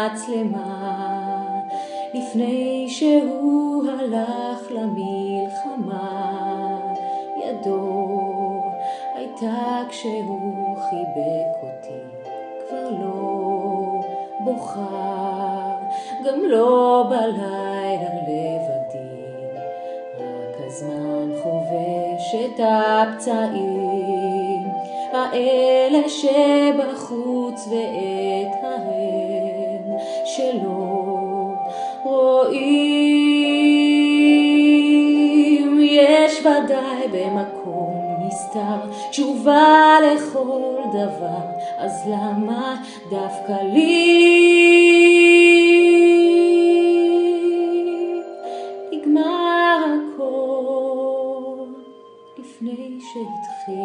מצלמה לפני שהוא הלך למלחמה. ידו הייתה כשהוא חיבק אותי, כבר לא בוכה, גם לא בלילה לבדי, רק הזמן חובש את הפצעים האלה שבחוץ ואת ההם שלא רואים. יש ודאי במקום נסתר תשובה לכל דבר, אז למה דווקא לי נגמר הכל לפני שהתחיל?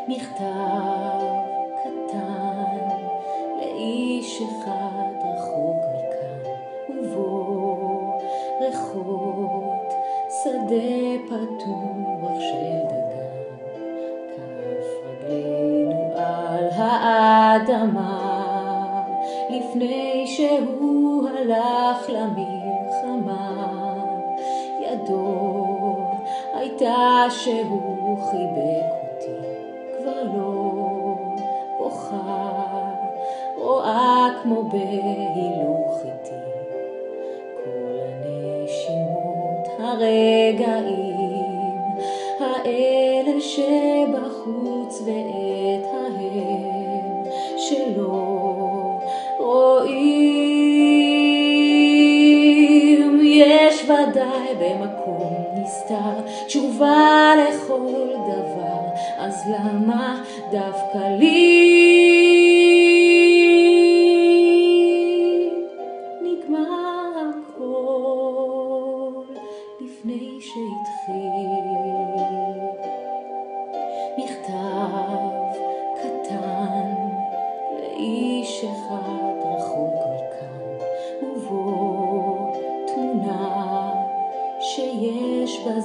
מכתב קטן לאיש אחד רחוק מכאן, ובו ריחות שדה פתוח של דגן, כף רגלינו על האדמה לפני שהוא הלך למלחמה. ידו הייתה שהוא חיבק אותי, כבר לא בוכה, רואה כמו בהילוך איתי כל הנשימות, הרגעים האלה שבחוץ ואת ההם שלא רואים. יש ודאי במקום נסתר תשובה לכל דבר, אז למה דווקא לי נגמר הכל לפני שהתחיל? מכתב קטן לאיש אחד רחוק מכאן, ובו תמונה שיש בה